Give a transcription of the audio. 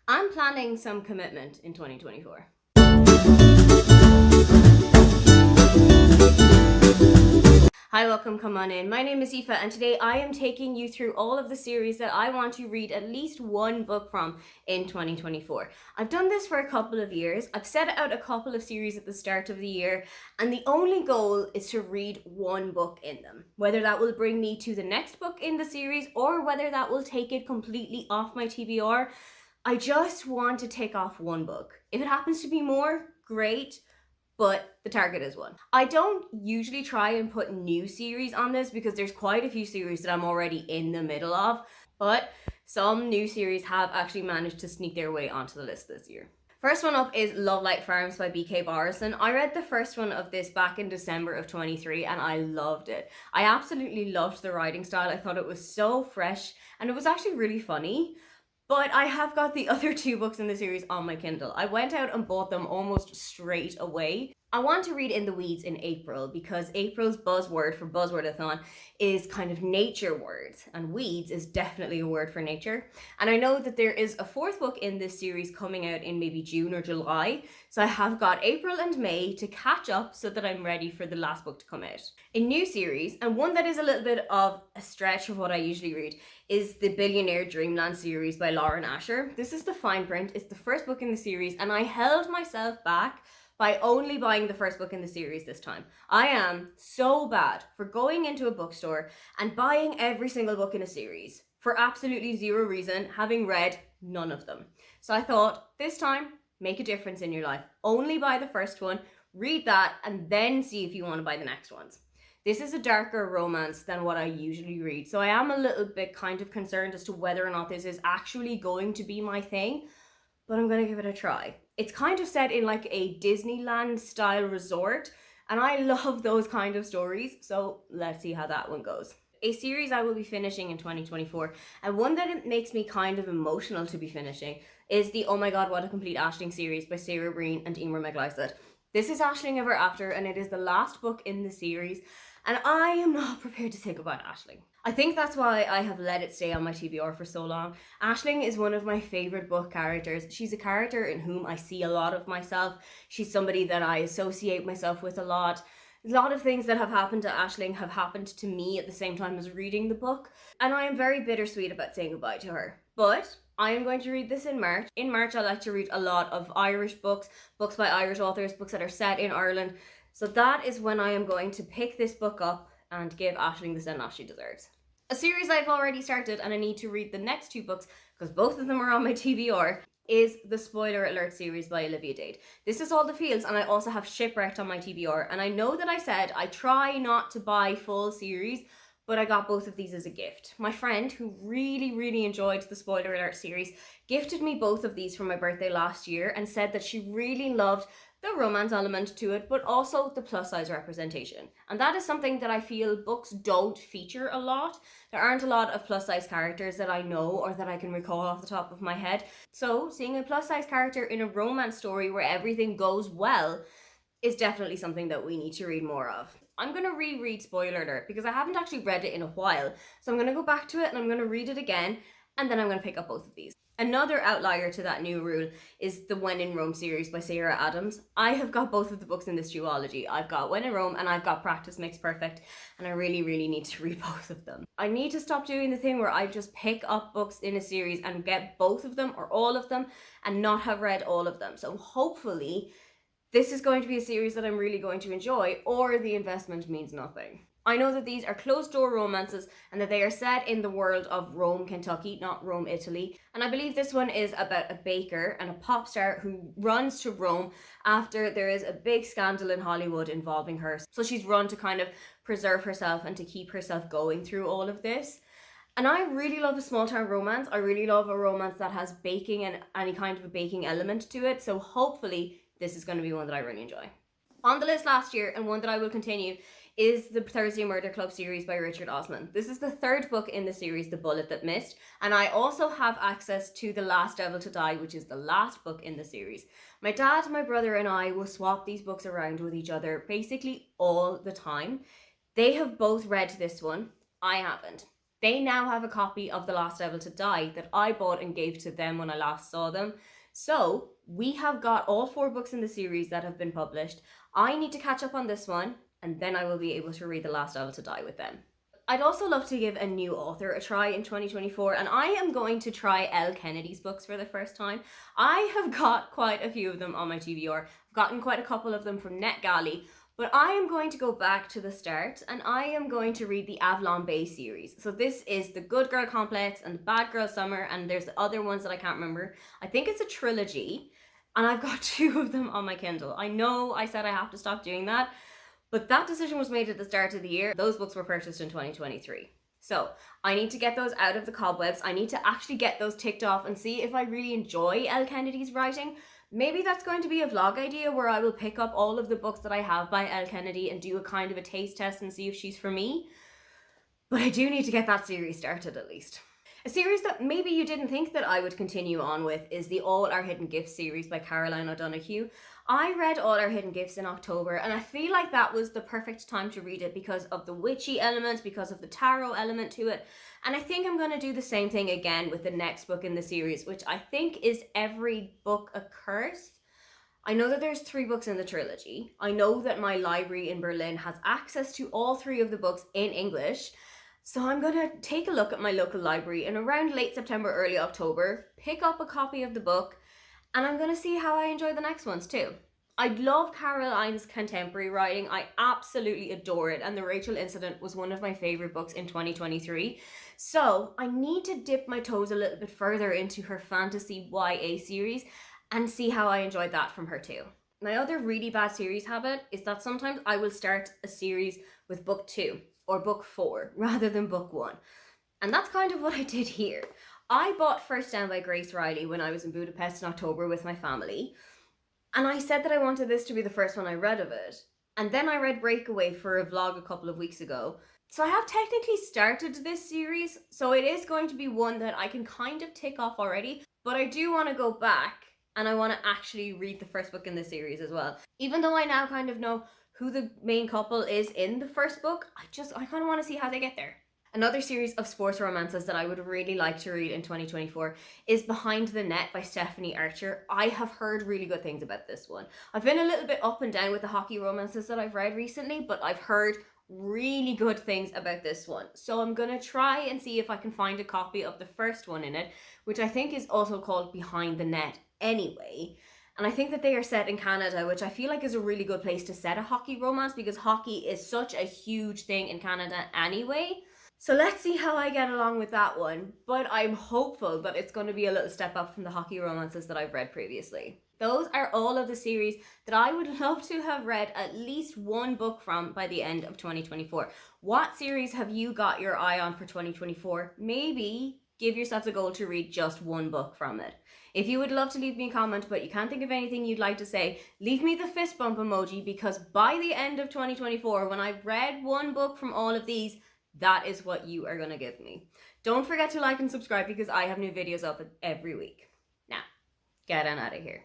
I'm planning some commitment in 2024. Hi, welcome, come on in. My name is Aoife, and today I am taking you through all of the series that I want to read at least one book from in 2024. I've done this for a couple of years. I've set out a couple of series at the start of the year, and the only goal is to read one book in them. Whether that will bring me to the next book in the series or whether that will take it completely off my TBR, I just want to take off one book. If it happens to be more, great, but the target is one. I don't usually try and put new series on this because there's quite a few series that I'm already in the middle of, but some new series have actually managed to sneak their way onto the list this year. First one up is Love Light Farms by B.K. Barrison. I read the first one of this back in December of 23 and I loved it. I absolutely loved the writing style. I thought it was so fresh and it was actually really funny. But I have got the other two books in the series on my Kindle. I went out and bought them almost straight away. I want to read In the Weeds in April because April's buzzword for Buzzwordathon is kind of nature words, and weeds is definitely a word for nature. And I know that there is a fourth book in this series coming out in maybe June or July, so I have got April and May to catch up so that I'm ready for the last book to come out. A new series, and one that is a little bit of a stretch of what I usually read, is the Billionaire Dreamland series by Lauren Asher. This is the fine print. It's the first book in the series, and I held myself back by only buying the first book in the series this time. I am so bad for going into a bookstore and buying every single book in a series for absolutely zero reason, having read none of them. So I thought, this time, make a difference in your life. Only buy the first one, read that, and then see if you want to buy the next ones. This is a darker romance than what I usually read, so I am a little bit kind of concerned as to whether or not this is actually going to be my thing, but I'm gonna give it a try. It's kind of set in like a Disneyland style resort, and I love those kind of stories, so let's see how that one goes. A series I will be finishing in 2024, and one that it makes me kind of emotional to be finishing, is the Oh My God, What a Complete Aisling series by Sarah Breen and Emer McLysaght. This is Aisling Ever After, and it is the last book in the series, and I am not prepared to say goodbye to Aisling. I think that's why I have let it stay on my TBR for so long. Aisling is one of my favourite book characters. She's a character in whom I see a lot of myself. She's somebody that I associate myself with a lot. A lot of things that have happened to Aisling have happened to me at the same time as reading the book, and I am very bittersweet about saying goodbye to her. But I am going to read this in March. In March, I like to read a lot of Irish books, books by Irish authors, books that are set in Ireland. So that is when I am going to pick this book up and give Aisling the send-off she deserves. A series I've already started and I need to read the next two books because both of them are on my TBR is the Spoiler Alert series by Olivia Dade. This is All the Fields, and I also have Shipwrecked on my TBR, and I know that I said I try not to buy full series, but I got both of these as a gift. My friend, who really enjoyed the Spoiler Alert series, gifted me both of these for my birthday last year and said that she really loved the romance element to it, but also the plus size representation. And that is something that I feel books don't feature a lot. There aren't a lot of plus size characters that I know or that I can recall off the top of my head. So seeing a plus size character in a romance story where everything goes well is definitely something that we need to read more of. I'm going to reread Spoiler Alert because I haven't actually read it in a while. So I'm going to go back to it and I'm going to read it again, and then I'm going to pick up both of these. Another outlier to that new rule is the When in Rome series by Sarah Adams. I have got both of the books in this duology. I've got When in Rome and I've got Practice Makes Perfect, and I really need to read both of them. I need to stop doing the thing where I just pick up books in a series and get both of them or all of them and not have read all of them. So hopefully this is going to be a series that I'm really going to enjoy, or the investment means nothing. I know that these are closed door romances and that they are set in the world of Rome, Kentucky, not Rome, Italy. And I believe this one is about a baker and a pop star who runs to Rome after there is a big scandal in Hollywood involving her. So she's run to kind of preserve herself and to keep herself going through all of this. And I really love a small town romance. I really love a romance that has baking and any kind of a baking element to it. So hopefully this is going to be one that I really enjoy. On the list last year, and one that I will continue, is the Thursday Murder Club series by Richard Osman. This is the third book in the series, The Bullet That Missed, and I also have access to The Last Devil to Die, which is the last book in the series. My dad, my brother, and I will swap these books around with each other basically all the time. They have both read this one. I haven't. They now have a copy of The Last Devil to Die that I bought and gave to them when I last saw them. So we have got all 4 books in the series that have been published. I need to catch up on this one, and then I will be able to read The Last Devil to Die with them. I'd also love to give a new author a try in 2024, and I am going to try Elle Kennedy's books for the first time. I have got quite a few of them on my TBR. I've gotten quite a couple of them from NetGalley, but I am going to go back to the start, and I am going to read the Avalon Bay series. So this is the Good Girl Complex and the Bad Girl Summer, and there's the other ones that I can't remember. I think it's a trilogy, and I've got 2 of them on my Kindle. I know I said I have to stop doing that, but that decision was made at the start of the year. Those books were purchased in 2023. So I need to get those out of the cobwebs. I need to actually get those ticked off and see if I really enjoy Elle Kennedy's writing. Maybe that's going to be a vlog idea where I will pick up all of the books that I have by Elle Kennedy and do a kind of a taste test and see if she's for me. But I do need to get that series started at least. A series that maybe you didn't think that I would continue on with is the All Our Hidden Gifts series by Caroline O'Donoghue. I read All Our Hidden Gifts in October, and I feel like that was the perfect time to read it because of the witchy elements, because of the tarot element to it. And I think I'm going to do the same thing again with the next book in the series, which I think is Every Book a Curse. I know that there's 3 books in the trilogy. I know that my library in Berlin has access to all 3 of the books in English. So I'm going to take a look at my local library in around late September, early October, pick up a copy of the book, and I'm going to see how I enjoy the next ones too. I love Caroline's contemporary writing. I absolutely adore it, and The Rachel Incident was one of my favorite books in 2023. So I need to dip my toes a little bit further into her fantasy YA series and see how I enjoyed that from her too. My other really bad series habit is that sometimes I will start a series with book 2 or book 4 rather than book 1. And that's kind of what I did here. I bought First Down by Grace Riley when I was in Budapest in October with my family. And I said that I wanted this to be the first one I read of it. And then I read Breakaway for a vlog a couple of weeks ago. So I have technically started this series, so it is going to be one that I can kind of tick off already. But I do want to go back and I want to actually read the first book in the series as well. Even though I now kind of know who the main couple is in the first book, I kind of want to see how they get there. Another series of sports romances that I would really like to read in 2024 is Behind the Net by Stephanie Archer. I have heard really good things about this one. I've been a little bit up and down with the hockey romances that I've read recently, but I've heard really good things about this one. So I'm going to try and see if I can find a copy of the first one in it, which I think is also called Behind the Net anyway. And I think that they are set in Canada, which I feel like is a really good place to set a hockey romance because hockey is such a huge thing in Canada anyway. So let's see how I get along with that one. But I'm hopeful that it's going to be a little step up from the hockey romances that I've read previously. Those are all of the series that I would love to have read at least 1 book from by the end of 2024. What series have you got your eye on for 2024? Maybe give yourself a goal to read just 1 book from it. If you would love to leave me a comment but you can't think of anything you'd like to say, leave me the fist bump emoji because by the end of 2024, when I've read 1 book from all of these, that is what you are going to give me. Don't forget to like and subscribe because I have new videos up every week. Now, get on out of here.